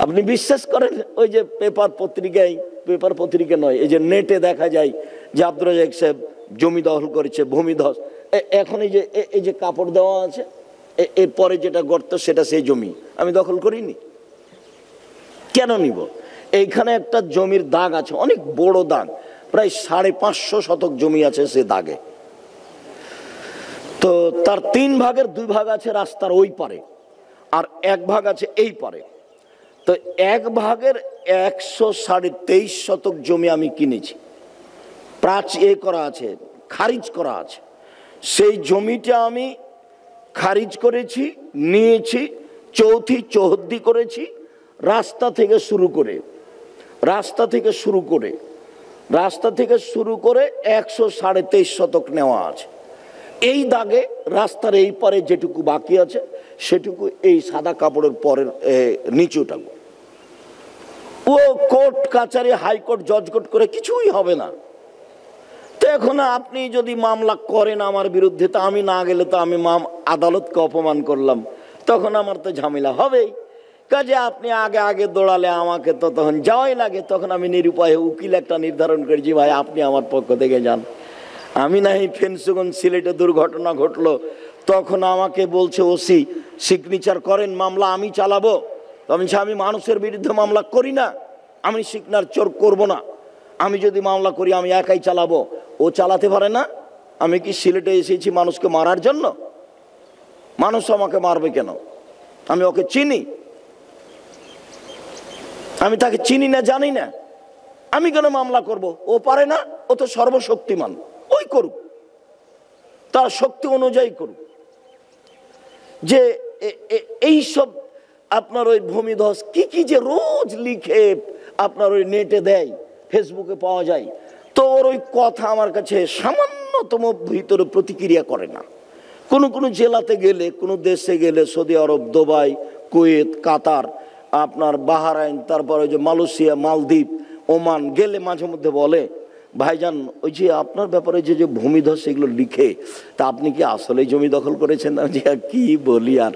আপনি বিশ্বাস করেন ওই যে পেপার পত্রিকা নয়, এই যে নেটে দেখা যায় যে আব্দুর রাজ্জাক সাহেব জমি দখল করেছে, ভূমিধস। এখন এই যে কাপড় দেওয়া আছে, এরপরে যেটা গর্ত সেটা সেই জমি আমি দখল করিনি, কেন নিব? এইখানে একটা জমির দাগ আছে, অনেক বড় দাগ, প্রায় 550 শতক জমি আছে সে দাগে। তো তার 3 ভাগের 2 ভাগ আছে রাস্তার ওই পারে, আর 1 ভাগ আছে এই পারে। তো 1 ভাগের 123 শতক জমি আমি কিনেছি, করা আছে, খারিজ করা আছে। সেই জমিটা আমি খারিজ করেছি, নিয়েছি, চৌহদ্দি করেছি। রাস্তা থেকে শুরু করে 123 শতক নেওয়া আছে। এই দাগে রাস্তার এই পারে যেটুকু বাকি আছে সেটুকু এই সাদা কাপড়ের পরের নিচুটাকু। ও কোর্ট কাচারি, হাইকোর্ট, জজকোর্ট করে কিছুই হবে না। তো এখন আপনি যদি মামলা করেন আমার বিরুদ্ধে, তা আমি না গেলে তো আমি আদালতকে অপমান করলাম, তখন আমার তো ঝামেলা হবেই। কাজে আপনি আগে দৌড়ালে আমাকে তো তখন যাওয়াই লাগে। তখন আমি নিরুপায় উকিল একটা নির্ধারণ করেছি, ভাই আপনি আমার পক্ষ থেকে যান। আমি নাই ফেন্সুগঞ্জ সিলেটে দুর্ঘটনা ঘটলো, তখন আমাকে বলছে ওসি সিগনেচার করেন, মামলা আমি চালাবো। আমি মানুষের বিরুদ্ধে মামলা করি না, আমি সিগনেচার করব না। আমি যদি মামলা করি আমি একাই চালাবো, ও চালাতে পারে না। আমি কি সিলেটে এসেছি মানুষকে মারার জন্য? মানুষ আমাকে মারবে কেন? আমি ওকে চিনি? আমি তাকে চিনি না, জানি না, আমি কেন মামলা করব? ও পারে না, ও তো সর্বশক্তিমান, ওই করুক, তার শক্তি অনুযায়ী করুক। যে এই সব আপনার ওই ভূমিধস কি যে রোজ লিখে আপনার ওই নেটে দেয়, ফেসবুকে পাওয়া যায়, তো ওর ওই কথা আমার কাছে সামান্যতম ভিতরে প্রতিক্রিয়া করে না। কোনো জেলাতে গেলে, কোনো দেশে গেলে, সৌদি আরব, দুবাই, কুয়েত, কাতার, আপনার বাহরাইন, তারপরে যে মালয়েশিয়া, মালদ্বীপ, ওমান গেলে মাঝে মধ্যে বলে, ভাইজান ওই যে আপনার ব্যাপারে যে ভূমিধস এগুলো লিখে, তা আপনি কি আসলে জমি দখল করেছেন? যে কি বলি আর,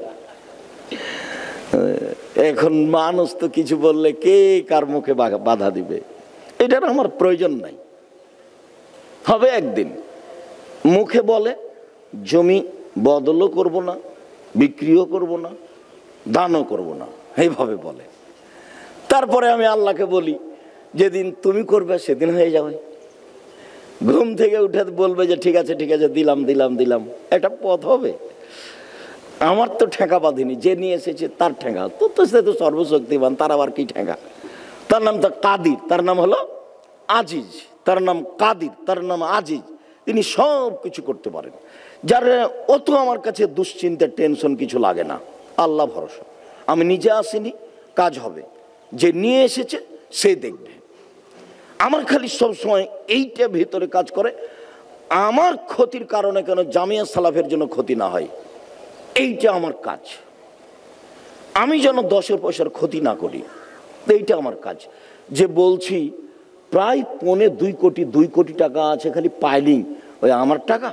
এখন মানুষ তো কিছু বললে কে কার মুখে বাধা দিবে, এটার আমার প্রয়োজন নাই। হবে একদিন মুখে বলে জমি বদলও করব না, বিক্রিও করব না, দানও করব না, এইভাবে বলে। তারপরে আমি আল্লাহকে বলি, যেদিন তুমি করবে সেদিন হয়ে যাবে। ঘুম থেকে উঠে বলবে যে ঠিক আছে দিলাম, একটা পথ হবে। আমার তো ঠেকা বাঁধিনি, যে নিয়ে এসেছে তার ঠেকা। তো সে তো সর্বশক্তিমান, তার আবার কি ঠেকা? তার নাম তো কাদির, তার নাম হলো আজিজ, তার নাম কাদির, তার নাম আজিজ। তিনি সব কিছু করতে পারেন, যার অত আমার কাছে দুশ্চিন্তা, টেনশন কিছু লাগে না। আল্লাহ ভরসা, আমি নিজে আসিনি, কাজ হবে, যে নিয়ে এসেছে সে দেখবে। আমার খালি সবসময় এইটা ভিতরে কাজ করে, আমার ক্ষতির কারণে কেন জামিয়া সালাফের জন্য ক্ষতি না হয়, এইটা আমার কাজ। আমি যেন 10 পয়সার ক্ষতি না করি, এইটা আমার কাজ। যে বলছি প্রায় 2 কোটি টাকা আছে খালি পাইলিং, ওই আমার টাকা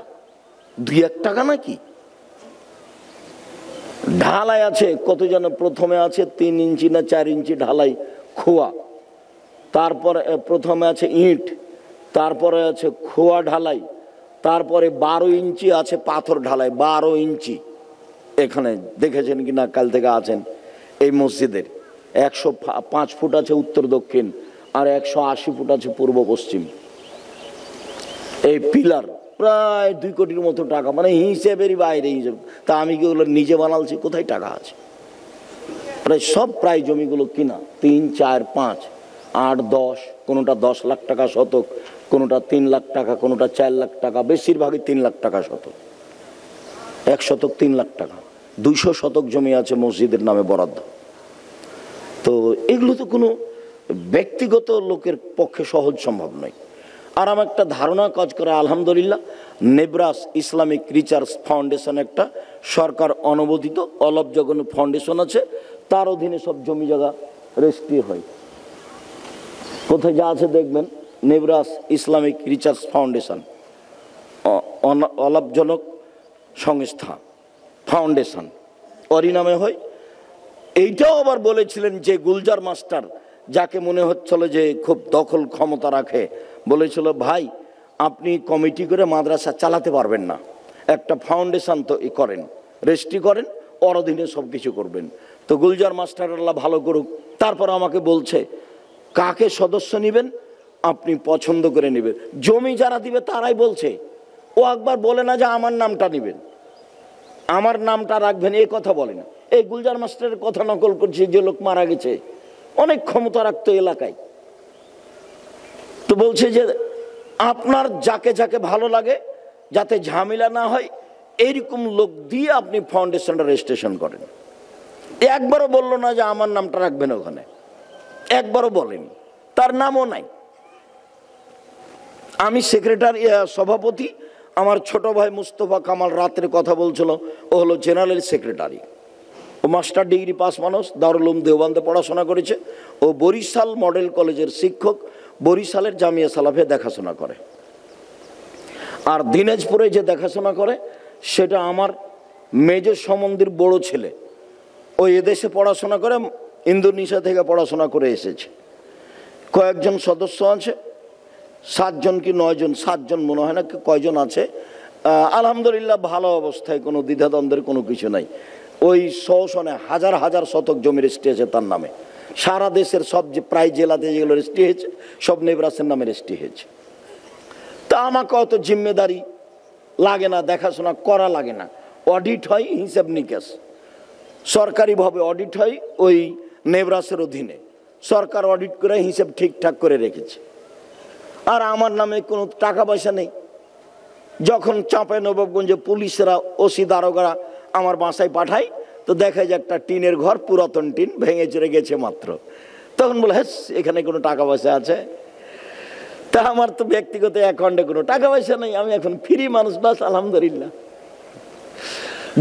2-1 টাকা নাকি? ঢালাই আছে কত যেন, প্রথমে আছে 3 ইঞ্চি না 4 ইঞ্চি ঢালাই খোয়া, তারপরে প্রথমে আছে ইট, তারপরে আছে খোয়া ঢালাই, তারপরে 12 ইঞ্চি আছে পাথর ঢালাই, 12 ইঞ্চি। এখানে দেখেছেন কি না, কাল থেকে আছেন এই মসজিদের 105 ফুট আছে উত্তর দক্ষিণ, আর 180 ফুট আছে পূর্ব পশ্চিম। এই পিলার প্রায় 2 কোটির মতো টাকা, মানে হিসেবেরই বাইরে হিসেব। তা আমি কি ওগুলো নিজে বানালছি? কোথায় টাকা আছে? প্রায় জমিগুলো কিনা, 3, 4, 5, 8, 10, কোনোটা 10 লাখ টাকা শতক, কোনোটা 3 লাখ টাকা, কোনোটা 4 লাখ টাকা, বেশিরভাগই 3 লাখ টাকা শতক। 1 শতক 3 লাখ টাকা, 200 শতক জমি আছে মসজিদের নামে বরাদ্দ। তো এগুলো তো কোনো ব্যক্তিগত লোকের পক্ষে সহজ সম্ভব নয়। আর আমার একটা ধারণা কাজ করে, আলহামদুলিল্লাহ, নেব্রাস ইসলামিক রিসার্চ ফাউন্ডেশন একটা সরকার অনুমোদিত অলাভজনক ফাউন্ডেশন আছে, তার অধীনে সব জমি জায়গা রেজিস্ট্রি হয়। কোথায় যা আছে দেখবেন, নেব্রাস ইসলামিক রিসার্চ ফাউন্ডেশন, অলাভজনক সংস্থা, ফাউন্ডেশন, ওরই নামে হয়। এইটাও আবার বলেছিলেন যে গুলজার মাস্টার, যাকে মনে হচ্ছিল যে খুব দখল ক্ষমতা রাখে, বলেছিল ভাই আপনি কমিটি করে মাদ্রাসা চালাতে পারবেন না, একটা ফাউন্ডেশন তো করেন, রেজিস্ট্রি করেন, ওর অধীনে সব কিছু করবেন। তো গুলজার মাস্টার আল্লাহ ভালো করুক, তারপর আমাকে বলছে কাকে সদস্য নেবেন আপনি পছন্দ করে নেবেন, জমি যারা দিবে তারাই বলছে, ও একবার বলে না যে আমার নামটা নেবেন, আমার নামটা রাখবেন, এই কথা বলে না। এই গুলজার মাস্টারের কথা নকল করছে, যে লোক মারা গেছে, অনেক ক্ষমতা রাখতো এলাকায়। তো বলছে যে আপনার যাকে যাকে ভালো লাগে, যাতে ঝামেলা না হয়, এইরকম লোক দিয়ে আপনি ফাউন্ডেশনটা রেজিস্ট্রেশন করেন। একবারও বললো না যে আমার নামটা রাখবেন ওখানে, একবারও বলেনি, তার নামও নাই। আমি সেক্রেটারি, সভাপতি, আমার ছোট ভাই মুস্তফা কামাল রাত্রে কথা বলছিল, ও হলো জেনারেল সেক্রেটারি, ও মাস্টার ডিগ্রি পাস মানুষ, দারুল উলুম দেওবন্দে পড়াশোনা করেছে, ও বরিশাল মডেল কলেজের শিক্ষক, বরিশালের জামিয়া সালাফে দেখাশোনা করে। আর দিনাজপুরে যে দেখাশোনা করে সেটা আমার মেজ সম্বন্ধীর বড় ছেলে, ও এদেশে পড়াশোনা করে, ইন্দোনেশিয়া থেকে পড়াশোনা করে এসেছে। কয়েকজন সদস্য আছে, 7 জন কি 9 জন, 7 জন মনে হয় না, কয়জন আছে। আলহামদুলিল্লাহ ভালো অবস্থায়, কোনো দ্বিধাদ্বন্দ্বের কোনো কিছু নাই। ওই শোষণে হাজার হাজার শতক জমি রেজিস্ট্রি আছে তার নামে, সারা দেশের সব যে প্রায় জেলাতে যেগুলো রেজিস্ট্রি হয়েছে সব নেবরাসের নামে রেজিস্ট্রি হয়েছে। তা আমাকে অত জিম্মেদারি লাগে না, দেখাশোনা করা লাগে না। অডিট হয়, হিসাব নিকাশ সরকারিভাবে অডিট হয়, ওই নেবরাসের অধীনে সরকার অডিট করে হিসাব ঠিকঠাক করে রেখেছে। আর আমার নামে কোনো টাকা পয়সা নেই। যখন চাঁপাইনবাবগঞ্জে পুলিশরা, ওসি দারোগারা আমার বাসায় পাঠায়, তো দেখা যায় একটা টিনের ঘর, পুরাতন টিন, ভেঙে চড়ে গেছে মাত্র, তখন বলে হ্যাঁ এখানে কোনো টাকা পয়সা আছে? তা আমার তো ব্যক্তিগত অ্যাকাউন্টে কোনো টাকা পয়সা নেই, আমি এখন ফ্রি মানুষ, বাস আলহামদুলিল্লাহ।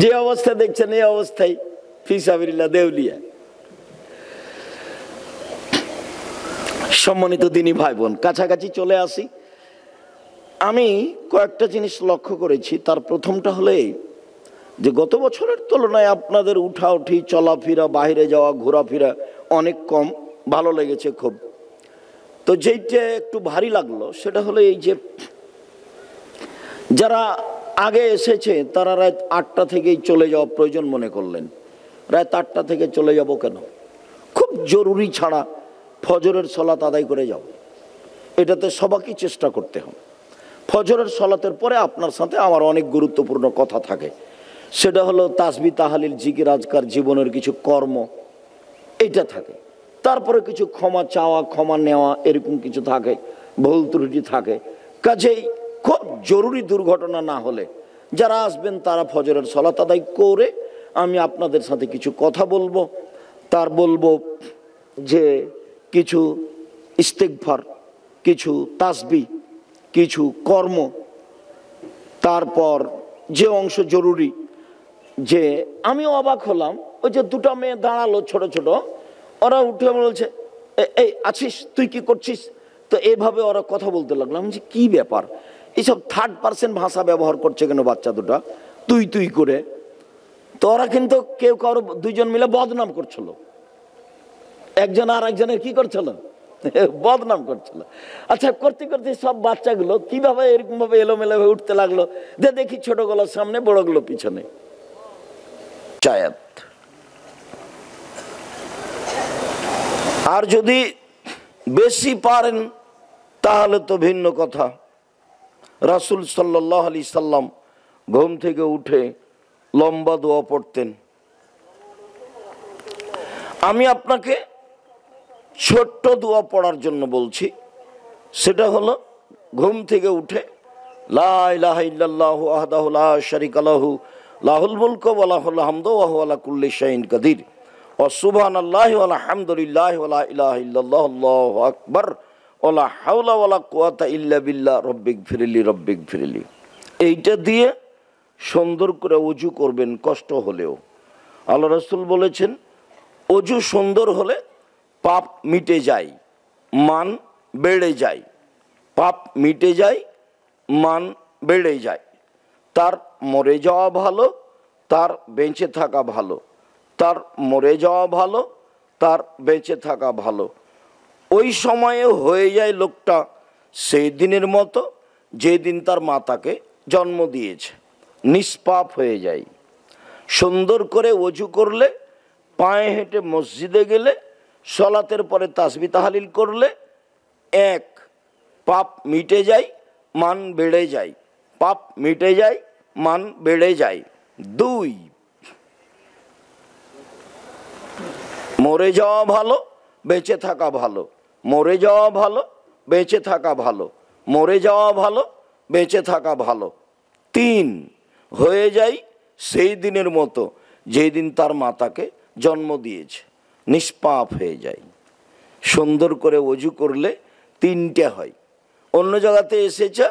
যে অবস্থা দেখছেন এই অবস্থায় ফিসাবিল্লাহ দেউলিয়া। সম্মানিত দিনী ভাই বোন, কাছাকাছি চলে আসি। আমি কয়েকটা জিনিস লক্ষ্য করেছি। তার প্রথমটা হলে যে গত বছরের তুলনায় আপনাদের উঠাউঠি, চলাফেরা, বাইরে যাওয়া, ঘোরাফেরা অনেক কম, ভালো লেগেছে খুব। তো যেইটা একটু ভারী লাগলো সেটা হলো এই যে যারা আগে এসেছে তারা রাত 8টা থেকেই চলে যাওয়া প্রয়োজন মনে করলেন। রাত 8টা থেকে চলে যাব কেন? খুব জরুরি ছাড়া ফজরের সলাত আদায় করে যাও, এটাতে সবাইকে চেষ্টা করতে হবে। ফজরের সলাতের পরে আপনার সাথে আমার অনেক গুরুত্বপূর্ণ কথা থাকে, সেটা হলো তাসবিহ, তাহলিল, জিকির, আজকার, জীবনের কিছু কর্ম, এটা থাকে। তারপরে কিছু ক্ষমা চাওয়া, ক্ষমা নেওয়া, এরকম কিছু থাকে, ভুল ত্রুটি থাকে। কাজেই খুব জরুরি দুর্ঘটনা না হলে যারা আসবেন তারা ফজরের সলাত আদায় করে আমি আপনাদের সাথে কিছু কথা বলবো। তার বলবো যে কিছু ইস্তেগফার, কিছু তাসবিহ, কিছু কর্ম, তারপর যে অংশ জরুরি। যে আমিও অবাক হলাম, ওই যে 2টা মেয়ে দাঁড়ালো ছোট ছোট, ওরা উঠে বলছে এই আছিস, তুই কি করছিস? তো এইভাবে ওরা কথা বলতে লাগলাম যে কি ব্যাপার, এইসব 3rd পারসন ভাষা ব্যবহার করছে কেন বাচ্চা দুটা, তুই তুই করে। তো ওরা কিন্তু কেউ কারো 2 জন মিলে বদনাম করছিল, একজন আর একজনের কি করছিল, বদনাম করছিল। আচ্ছা, করতে করতে সব বাচ্চাগুলো কিভাবে এরকম ভাবে এলোমেলো হয়ে উঠতে লাগলো, দেখি ছোটগুলোর সামনে, বড়গুলো পিছনে। আর যদি বেশি পারেন তাহলে তো ভিন্ন কথা। রাসূল সাল্লাল্লাহু আলাইহি সাল্লাম ঘুম থেকে উঠে লম্বা দোয়া পড়তেন। আমি আপনাকে ছোট্ট দোয়া পড়ার জন্য বলছি, সেটা হলো ঘুম থেকে উঠে লা ইলাহা ইল্লাল্লাহু ওয়াহদাহু লা শারীকা লাহু লাহুল মুলকু ওয়া লাহুল হামদু ওয়া হুয়া আলা কুল্লি শাইইন কাদির ওয়া সুবহানাল্লাহি ওয়া আলহামদুলিল্লাহি ওয়া লা ইলাহা ইল্লাল্লাহু আল্লাহু আকবার ওয়া লা হাওলা ওয়া লা কুওয়াতা ইল্লা বিল্লাহ রব্বিগফিরলি। এইটা দিয়ে সুন্দর করে ওযু করবেন, কষ্ট হলেও। আল্লাহ রাসূল বলেছেন ওযু সুন্দর হলে পাপ মিটে যায়, মান বেড়ে যায়। পাপ মিটে যায়, মান বেড়ে যায়। তার মরে যাওয়া ভালো, তার বেঁচে থাকা ভালো, তার মরে যাওয়া ভালো, তার বেঁচে থাকা ভালো। ওই সময়ে হয়ে যায় লোকটা সেই দিনের মতো যেদিন তার মাতাকে জন্ম দিয়েছে, নিষ্পাপ হয়ে যায়। সুন্দর করে ওযু করলে, পায়ে হেঁটে মসজিদে গেলে, সলাতের পরে তাসবিহ তাহলিল করলে, এক, পাপ মিটে যায়, মান বেড়ে যায়। পাপ মিটে যায়, মান বেড়ে যায়। দুই, মরে যাওয়া ভালো, বেঁচে থাকা ভালো। মরে যাওয়া ভালো, বেঁচে থাকা ভালো। মরে যাওয়া ভালো, বেঁচে থাকা ভালো। তিন, হয়ে যায় সেই দিনের মতো যেই দিন তার মাতাকে জন্ম দিয়েছে, নিষ্পাপ হয়ে যায়। সুন্দর করে ওযু করলে তিনটে হয়। অন্য জায়গাতে এসেছে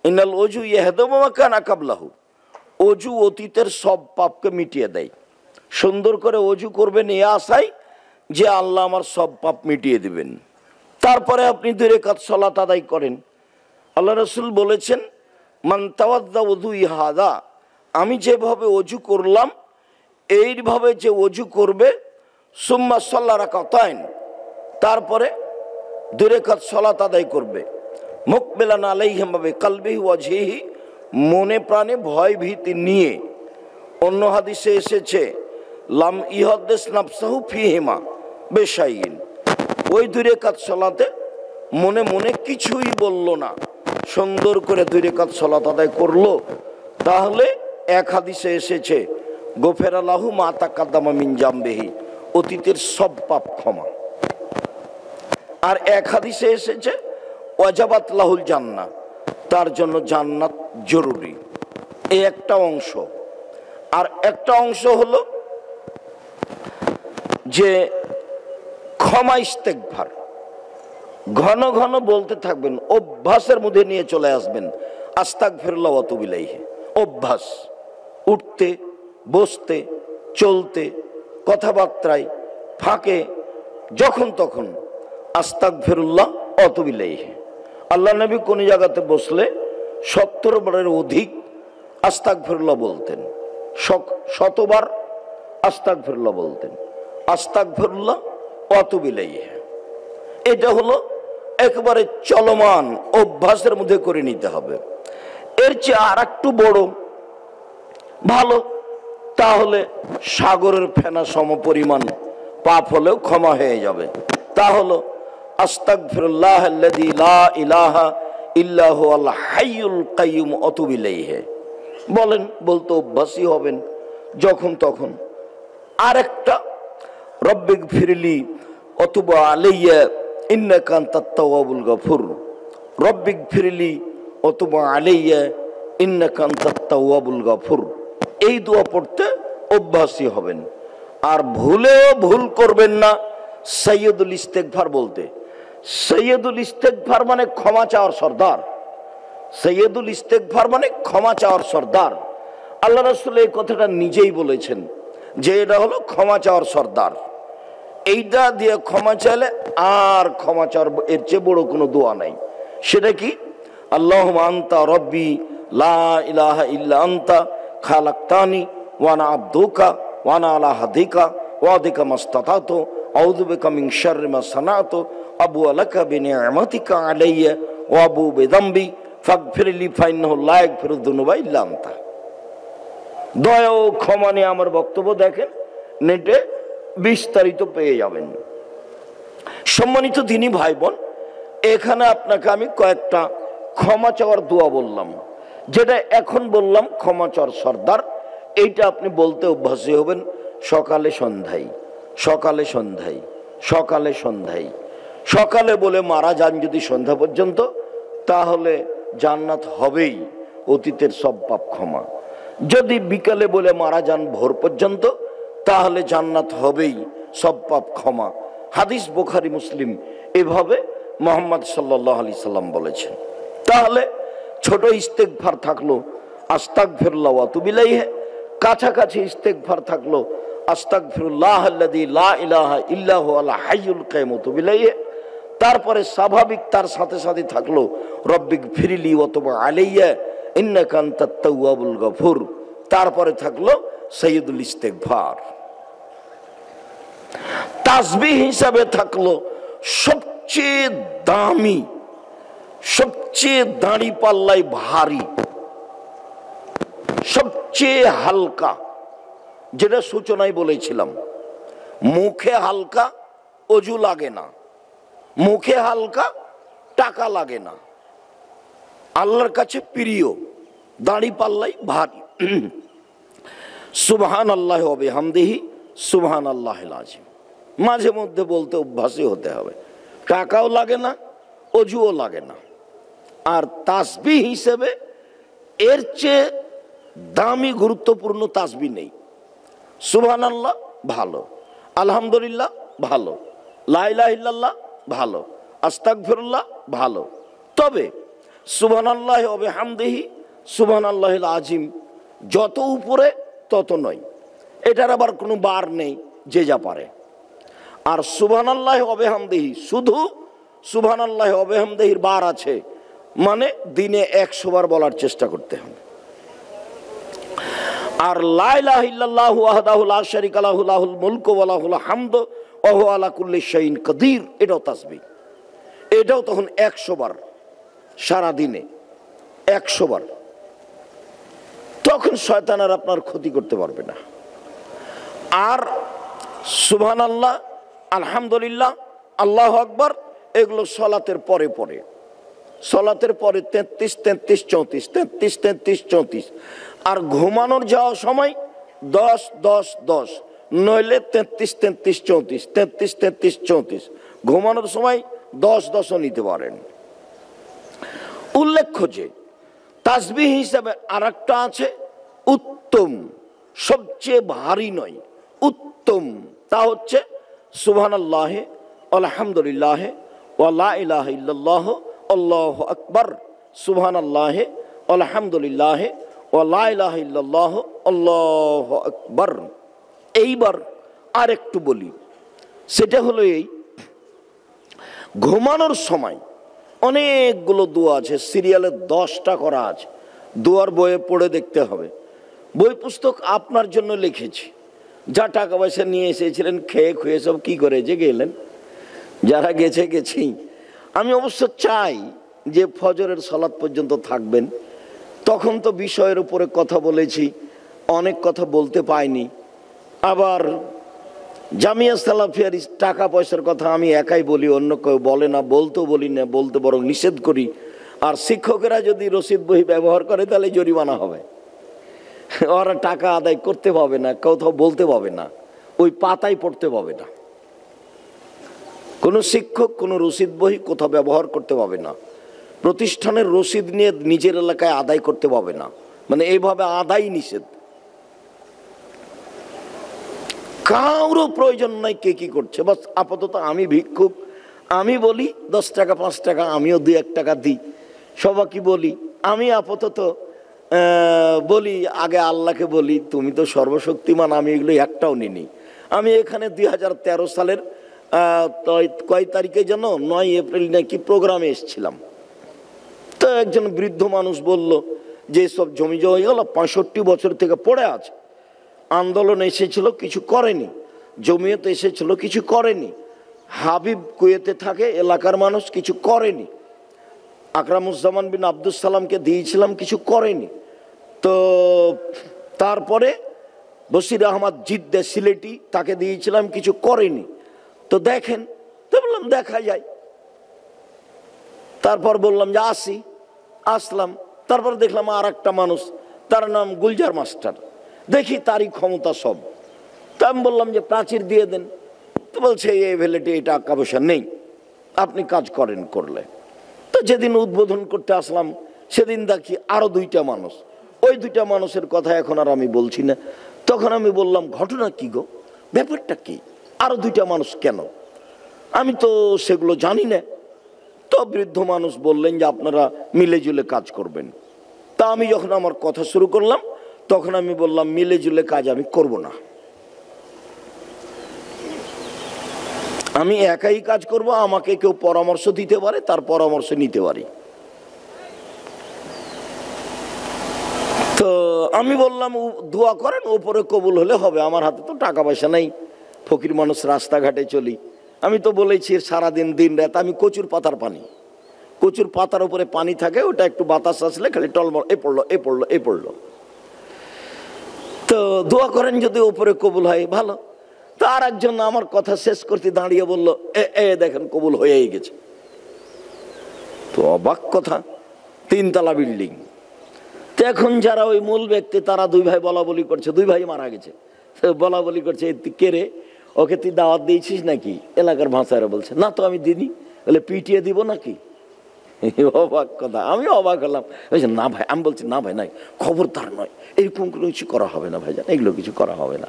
ইনাল ওযু ইয়াহদমু মা কানা কাবলাহু, ওযু অতীতের সব পাপকে মিটিয়ে দেয়। সুন্দর করে ওযু করবেন এই আশায় যে আল্লাহ আমার সব পাপ মিটিয়ে দিবেন। তারপরে আপনি 2 রাকাত সালাত আদায় করেন। আল্লাহ রাসূল বলেছেন, মান তাওয়াদ্দা ওযুই হাদা, আমি যেভাবে ওযু করলাম এইভাবে যে ওযু করবে, সুম্মা সাল্লা রাকাতাইন, তারপরে 2 রাকাত সালাত আদায় করবে, মুকবিলান আলাইহিম বিকলবিহি ওয়াজহিহি, মনে প্রাণে ভয় ভীতি নিয়ে। অন্য হাদিসে এসেছে লাম ইহাদ্দিস নাফসাহু ফিহিমা বিশাইইন, ওই 2 রাকাত সালাতে মনে মনে কিছুই বলল না, সুন্দর করে 2 রাকাত সালাত আদায় করলো, তাহলে এক হাদিসে এসেছে গোফেরা লাহু মা তাকাদ্দামা মিন জামবিহি, অতীতের সব পাপ ক্ষমা। আর এক হাদিসে এসেছে ওয়াজাবাত লাহুল জান্নাহ, তার জন্য জান্নাত জরুরি। এই একটা অংশ। আর একটা অংশ হলো যে ক্ষমা ইস্তেগফার, ঘন ঘন বলতে থাকবেন, অভ্যাসের মধ্যে নিয়ে চলে আসবেন। আস্তাগফিরুল্লাহ ওয়া আতুবু ইলাইহি, অভ্যাস, উঠতে বসতে চলতে কথাবার্তায় ফাঁকে যখন তখন আস্তাগফিরুল্লাহ ওয়া আতুবু ইলাইহি। আল্লাহ নবী কোন জায়গাতে বসলে 70 বারের অধিক আস্তাগফিরুল্লাহ বলতেন, 100 বার আস্তাগফিরুল্লাহ বলতেন। আস্তাগফিরুল্লাহ ওয়া আতুবু ইলাইহি, এটা হলো একবারে চলমান অভ্যাসের মধ্যে করে নিতে হবে। এর চেয়ে আর একটু বড় ভালো, তাহলে সাগরের ফেনা সম পরিমাণ পাপ হলেও ক্ষমা হয়ে যাবে। তা হলো আস্তাগফিরুল্লাহ আল্লাযী লা ইলাহা ইল্লা হুয়াল হাইয়ুল কাইয়্যুম ওয়া আতুবু ইলাইহি বলেন, বলতে অভ্যাসী হবেন যখন তখন। আরেকটা রব্বিগফিরলি ওয়া তুব আলাইয়া ইন্নাকা আনতাত তাওয়াবুল গফুর, রব্বিগফিরলি ওয়া তুব আলাইয়া ইন্নাকা আনতাত তাওয়াবুল গফুর, এই দোয়া পড়তে অভ্যাসী হবেন। আর ভুলেও ভুল করবেন না সাইয়্যিদুল ইস্তেগফার বলতে। সাইয়্যিদুল ইস্তেগফার মানে ক্ষমা চাওয়ার সর্দার। সাইয়্যিদুল ইস্তেগফার মানে ক্ষমা চাওয়ার সর্দার। আল্লাহ রাসূল এই কথাটা নিজেই বলেছেন যে এটা হলো ক্ষমা চাওয়ার সর্দার। এইটা দিয়ে ক্ষমা চাইলে আর ক্ষমা চাওয়ার এর চেয়ে বড় কোনো দোয়া নাই। সেটা কি? আল্লাহুম্মা আনতা রব্বি লা ইলাহা ইল্লা আনতা খালাকতানি ওয়া আনা আবদুকা ওয়া আনা আলা হাদিকা ওয়াদিকা মাস্তাতাতু আউযু বিকা মিন শাররি মা সানাতু আবু লাকা বিনি'মাতিকা আলাইয়া ওয়া আবু বিযামবি ফাগফিরলি ফাইন্নাহু লা ইয়াগফিরুয যুনুবা ইল্লা আনতা। দয়া ও ক্ষমা নিয়ে আমার বক্তব্য দেখেন, নেটে বিস্তারিত পেয়ে যাবেন। সম্মানিত দিনী ভাই বোন, এখানে আপনাকে আমি কয়েকটা ক্ষমা চাওয়ার দোয়া বললাম, যেটা এখন বললাম ক্ষমা চাওয়ার সর্দার, এইটা আপনি বলতে অভ্যাসী হবেন সকালে সন্ধ্যায়, সকালে সন্ধ্যায়, সকালে সন্ধ্যায়। সকালে বলে মারা যান যদি সন্ধ্যা পর্যন্ত, তাহলে জান্নাত হবেই, অতীতের সব পাপ ক্ষমা। যদি বিকালে বলে মারা যান ভোর পর্যন্ত, তাহলে জান্নাত হবেই, সব পাপ ক্ষমা। হাদিস বুখারী মুসলিম এভাবে মুহাম্মদ সাল্লাল্লাহু আলাইহি সাল্লাম বলেছেন। তাহলে ছোট ইস্তেগফার থাকলো আস্তাগফিরুল্লাহ ওয়া আতুবু ইলাইহি, কাছাকাছি ইস্তেগফার থাকলো আস্তাগফিরুল্লাহ আল্লাযী লা ইলাহা ইল্লা হুয়াল হাইয়ুল কাইয়্যুম ওয়া আতুবু ইলাইহি। তারপরে স্বাভাবিক তার সাথে সাথে থাকলো রব্বিগফিরলি ওয়া তুব আলাইয়া ইন্নাকা আনতাত তাওয়াবুল গফুর। তারপরে থাকলো সাইয়্যিদুল ইস্তেগফার। তাসবিহ হিসাবে থাকলো সবচেয়ে দামি, সবচেয়ে দাঁড়ি পাল্লাই ভারী, সবচেয়ে হালকা, যেটা সূচনায় বলেছিলাম। মুখে হালকা, অজু লাগে না। মুখে হালকা, টাকা লাগে না। আল্লাহর কাছে প্রিয়, দাঁড়ি পাল্লাই ভারী। সুবহানাল্লাহি ওয়া বিহামদিহি সুবহানাল্লাহিল আযীম মাঝে মধ্যে বলতে অভ্যাসী হতে হবে। টাকাও লাগে না, অজুও লাগে না। আর তাসবিহ হিসেবে এর চেয়ে দামি গুরুত্বপূর্ণ তাসবিহ নেই। সুবহানাল্লাহ ভালো, আলহামদুলিল্লাহ ভালো, লা ইলাহা ইল্লাল্লাহ ভালো, আস্তাগফিরুল্লাহ ভালো। তবে সুবহানাল্লাহি ওয়া বিহামদিহি সুবহানাল্লাহিল আযীম যত উপরে তত নয়। এটার আবার কোনো বার নেই, যে যা পারে। আর সুবহানাল্লাহি ওয়া বিহামদিহি, শুধু সুবহানাল্লাহি ওয়া বিহামদিহির বার আছে, মানে দিনে 100 বার বলার চেষ্টা করতে হবে। আর লা ইলাহা ইল্লাল্লাহু ওয়াহদাহু লা শারীকা লাহু লাহুল মুলকু ওয়া লাহুল হামদু ওয়া হুয়া আলা কুল্লি শাইইন কাদির, এটাও তাসবিহ। এটাও তখন 100 বার, সারা দিনে 100 বার। তখন শয়তান আর আপনার ক্ষতি করতে পারবে না। আর সুবহানাল্লাহ, আলহামদুলিল্লাহ, আল্লাহু আকবার, এগুলো সলাতের পরে পরে, সলাতের পরে 33 33 34 33 33 34। আর ঘুমানোর যাওয়ার সময় 10 10 10, নইলে 33 33 34 33 33 34। ঘুমানোর সময় 10 10ও নিতে পারেন। উল্লেখ্য যে তাসবিহ হিসাবে আর একটা আছে উত্তম, সবচেয়ে ভারী নয়, উত্তম। তা হচ্ছে সুবহানাল্লাহ, আলহামদুলিল্লাহ, ওয়া লা ইলাহা ইল্লাল্লাহ, আল্লাহু আকবার, সুবহানাল্লাহ, আলহামদুলিল্লাহ, ওয়া লা ইলাহা ইল্লাল্লাহ, আল্লাহু আকবার। এইবার আর একটু বলি, সেটা হলো এই, ঘুমানোর সময় অনেকগুলো দোয়া আছে, সিরিয়ালে 10টা করা আছে। দোয়ার বইয়ে পড়ে দেখতে হবে। বই পুস্তক আপনার জন্য লিখেছি। যা টাকা পয়সা নিয়ে এসেছিলেন, খেয়ে খুয়ে সব কি করে যে গেলেন, যারা গেছে গেছি। আমি অবশ্য চাই যে ফজরের সালাত পর্যন্ত থাকবেন। তখন তো বিষয়ের উপরে কথা বলেছি, অনেক কথা বলতে পাইনি। আবার জামিয়া সালাফিয়ার টাকা পয়সার কথা আমি একাই বলি, অন্য কেউ বলে না, বলতেও বলি না, বলতে বরং নিষেধ করি। আর শিক্ষকেরা যদি রসিদ বই ব্যবহার করে তাহলে জরিমানা হবে। ওরা টাকা আদায় করতে পাবে না, কোথাও বলতে পাবে না, ওই পাতায় পড়তে পাবে না। কোনো শিক্ষক কোনো রসিদ বই কোথাও ব্যবহার করতে পাবে না। প্রতিষ্ঠানের রসিদ নিয়ে নিজের এলাকায় আদায় করতে পাবে না, মানে এইভাবে আদায় নিষেধ। কারো প্রয়োজন নাই কে কি করছে, বাস আপাতত আমি ভিক্ষুক, আমি বলি 10 টাকা 5 টাকা, আমিও 2-1 টাকা দিই, সবাইকে বলি। আমি আপাতত বলি, আগে আল্লাহকে বলি তুমি তো সর্বশক্তিমান, আমি এগুলো একটাও নিনি। আমি এখানে 2013 সালের কয় তারিখে যেন 9 এপ্রিল নাকি প্রোগ্রামে এসেছিলাম। তো একজন বৃদ্ধ মানুষ বলল যে সব জমি জমা হলো 65 বছর থেকে পড়ে আছে, আন্দোলন এসেছিল কিছু করেনি, জমিয়ত এসেছিল কিছু করেনি, হাবিব কুয়েতে থাকে এলাকার মানুষ কিছু করেনি, আকরামুজ্জামান বিন আব্দুল সালামকে দিয়েছিলাম কিছু করেনি, তো তারপরে বশির আহমদ জিদ্দে সিলেটি তাকে দিয়েছিলাম কিছু করেনি, তো দেখেন। তো বললাম দেখা যায়। তারপর বললাম যে আসলাম। তারপর দেখলাম আর একটা মানুষ, তার নাম গুলজার মাস্টার, দেখি তারই ক্ষমতা সব। তা আমি বললাম যে প্রাচীর দিয়ে দেন। তো বলছে এই ভ্যালিটি, এই টাকা পয়সা নেই, আপনি কাজ করেন করলে। তো যেদিন উদ্বোধন করতে আসলাম সেদিন দেখি আরো 2টা মানুষ। ওই 2টা মানুষের কথা এখন আর আমি বলছি না। তখন আমি বললাম ঘটনা কি গো, ব্যাপারটা কি, আরো 2টা মানুষ কেন, আমি তো সেগুলো জানি না। তো বৃদ্ধ মানুষ বললেন যে আপনারা মিলে জুলে কাজ করবেন। তা আমি যখন আমার কথা শুরু করলাম তখন আমি বললাম মিলে জুলে কাজ আমি করব না, আমি একাই কাজ করব, আমাকে কেউ পরামর্শ দিতে পারে, তার পরামর্শ নিতে পারি। তো আমি বললাম দোয়া করেন, ওপরে কবুল হলে হবে, আমার হাতে তো টাকা পয়সা নেই, ফকির মানুষ, রাস্তাঘাটে চলি। আমি তো বলেছি সারাদিন দিন রাত আমি কচুর পাতার পানি, কচুর পাতার উপরে পানি থাকে, ওটা একটু বাতাস আসলে খালি টলমল এ পড়লো এ পড়লো এ পড়লো। তো দোয়া করেন যদি উপরে কবুল হয় ভালো। তো আর একজন আমার কথা শেষ করতে দাঁড়িয়ে বলল, এ দেখেন কবুল হয়েই গেছে। তো অবাক কথা, 3 তলা বিল্ডিং। তো এখন যারা ওই মূল ব্যক্তি তারা 2 ভাই বলা বলি করছে, 2 ভাই মারা গেছে, বলা বলি করছে কে রে, ওকে তুই দাওয়াত দিয়েছিস নাকি? এলাকার ভাষায় বলছে না তো আমি দিইনি। বলে পিটিয়ে দিব নাকি? অবাক কথা, আমি অবাক হলাম। না ভাই, আমি বলছি না ভাই নাই, খবরদার নয়, এরকম কোনো কিছু করা হবে না ভাইজান, এগুলো কিছু করা হবে না।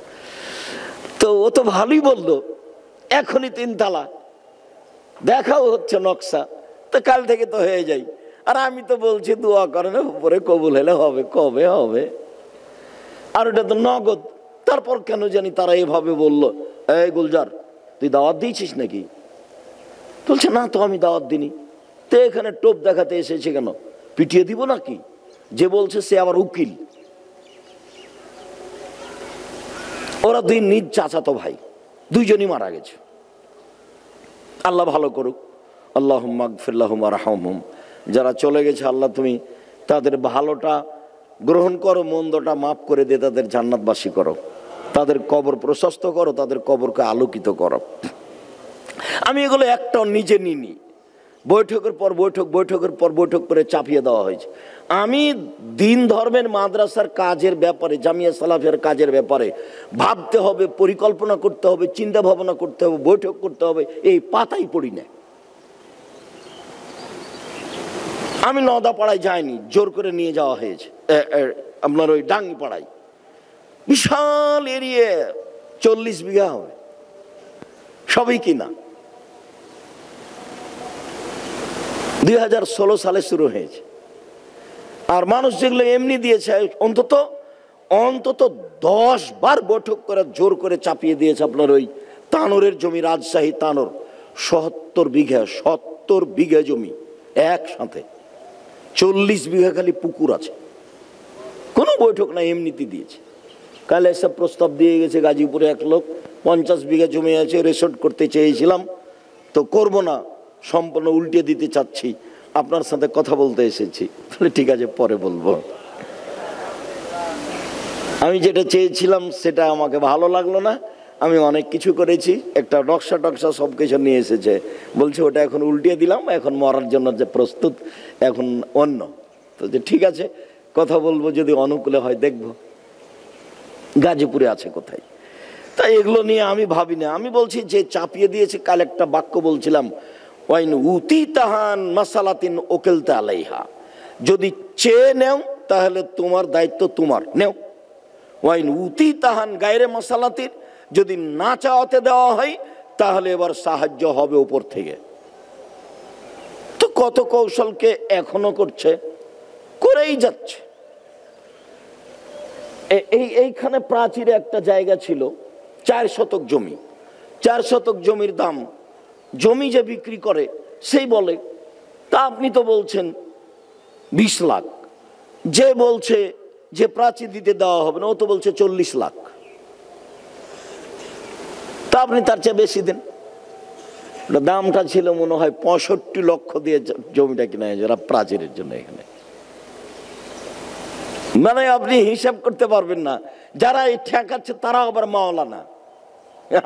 তো ও তো ভালোই বললো, এখনই 3 তালা দেখাও হচ্ছে নকশা, তো কাল থেকে তো হয়ে যাই। আর আমি তো বলছি দোয়া করেন উপরে কবুল হলে হবে, কবে হবে? আর ওটা তো নগদ। তারপর কেন জানি তারা এভাবে বললো, এই গুলজার তুই দাওয়াত দিয়েছিস নাকি? বলছে না তো আমি দাওয়াত দিইনি। তো এখানে টোপ দেখাতে এসেছে কেন? পিটিয়ে দিব নাকি? যে বলছে সে আবার উকিল। ওরা 2 নিজ চাচাতো ভাই, 2জনই মারা গেছে। আল্লাহ ভালো করুক, আল্লাহুম্মা গফিরলাহুম ওয়ারহামহুম। যারা চলে গেছে আল্লাহ তুমি তাদের ভালোটা গ্রহণ করো, মন্দটা মাফ করে দিয়ে তাদের জান্নাতবাসী করো, তাদের কবর প্রশস্ত করো, তাদের কবরকে আলোকিত করো। আমি এগুলো একটাও নিজে নিইনি, বৈঠকের পর বৈঠক, বৈঠকের পর বৈঠক করে চাপিয়ে দেওয়া হয়েছে। আমি দিন ধর্মের মাদ্রাসার কাজের ব্যাপারে, জামিয়া সালাফের কাজের ব্যাপারে ভাবতে হবে, পরিকল্পনা করতে হবে, চিন্তা ভাবনা করতে হবে, বৈঠক করতে হবে, এই পাতাই পড়ি না। আমি নওদাপাড়ায় যাইনি, জোর করে নিয়ে যাওয়া হয়েছে আপনার ওই ডাঙ্গি পাড়ায়, বিশাল এরিয়া, 40 বিঘা হবে, সবই কিনা। 2016 সালে শুরু হয়েছে। আর মানুষ যেগুলো এমনি দিয়েছে অন্তত 10 বার বৈঠক করে জোর করে চাপিয়ে দিয়েছে। আপনার ওই তানোরের জমি, রাজশাহী তানোর, 70 বিঘা জমি একসাথে, 40 বিঘা খালি পুকুর আছে, কোনো বৈঠক না, এমনিতে দিয়েছে। কাল এসব প্রস্তাব দিয়ে গেছে, গাজীপুরে এক লোক 50 বিঘা জমি আছে, রিসোর্ট করতে চেয়েছিলাম তো করব না, সম্পূর্ণ উল্টে দিতে চাচ্ছি, আপনার সাথে কথা বলতে এসেছি। ঠিক আছে পরে বলবো। আমি যেটা চেয়েছিলাম সেটা আমাকে ভালো লাগলো না, আমি অনেক কিছু করেছি, একটা নকশা টকশা সব কিছু নিয়ে এসেছে, বলছে ওটা এখন উল্টিয়ে দিলাম, এখন মরার জন্য যে প্রস্তুত, এখন অন্য। তো যে ঠিক আছে কথা বলবো, যদি অনুকূলে হয় দেখব গাজীপুরে আছে কোথায়। তাই এগুলো নিয়ে আমি ভাবি না, আমি বলছি যে চাপিয়ে দিয়েছে। কাল একটা বাক্য বলছিলাম, ওয়াইন উতি তাহান মাসালাতিন ওকেলতা আলাইহা, যদি চেয়ে নেও তাহলে তোমার দায়িত্ব তোমার, নেও। ওয়াইন উতি তাহান গায়রে মাসালাতিন, যদি না চাওয়াতে দেওয়া হয় তাহলে এবার সাহায্য হবে উপর থেকে। তো কত কৌশলকে এখনো করছে, করেই যাচ্ছে। এইখানে প্রাচীরে একটা জায়গা ছিল, 4 শতক জমি, 4 শতক জমির দাম, জমি যে বিক্রি করে সেই বলে, তা আপনি তো বলছেন 20 লাখ, যে বলছে যে প্রাচীর দিতে দেওয়া হবে না ও তো বলছে 40 লাখ, তা আপনি তার চেয়ে বেশি দেন। দামটা ছিল মনে হয় 65 লক্ষ দিয়ে জমিটা কিনা হয়েছে ওরা প্রাচীরের জন্য। এখানে মানে আপনি হিসাব করতে পারবেন না, যারা এই ঠেকাচ্ছে তারা আবার মাওলানা।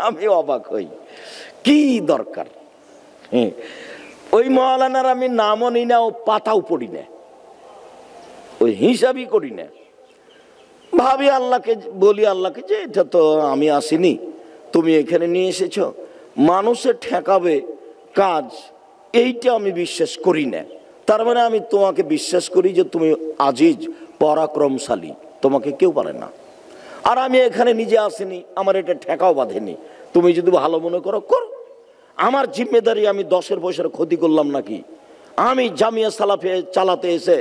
আমি অবাক হই, কি দরকার? ওই মাওলানার আমি নামও নিই না, ও পাতাও পড়ি না, ওই হিসাবই করি না। ভাবি আল্লাহকে, বলি আল্লাহকে যে এটা তো আমি আসিনি, তুমি এখানে নিয়ে এসেছ, মানুষের ঠেকাবে কাজ, এইটা আমি বিশ্বাস করি না। তার মানে আমি তোমাকে বিশ্বাস করি যে তুমি আজিজ, পরাক্রমশালী, তোমাকে কেউ পারে না। আর আমি এখানে নিজে আসিনি, আমার এটা ঠেকাও বাঁধেনি, তুমি যদি ভালো মনে করো করো, আমার জিম্মেদারি। আমি 10 পয়সার ক্ষতি করলাম নাকি? আমি জামিয়া সালাফে চালাতে এসে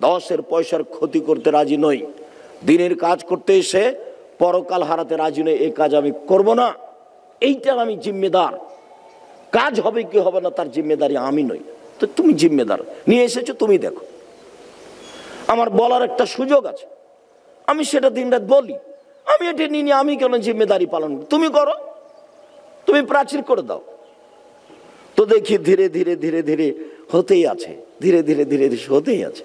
10 পয়সার ক্ষতি করতে রাজি নই, দিনের কাজ করতে এসে পরকাল হারাতে রাজি নই, এই কাজ আমি করব না। এইটা আমি জিম্মেদার, কাজ হবে কি হবে না তার জিম্মেদারি আমি নই। তো তুমি জিম্মেদার, নিয়ে এসেছো তুমি দেখো। আমার বলার একটা সুযোগ আছে, আমি সেটা দিনরাত বলি। আমি এটা নিয়ে আমি কেন জিম্মেদারি পালন, তুমি করো। তুমি প্রাচীর করে দাও। তো দেখি ধীরে ধীরে ধীরে ধীরে হতেই আছে, ধীরে ধীরে ধীরে ধীরে হতেই আছে।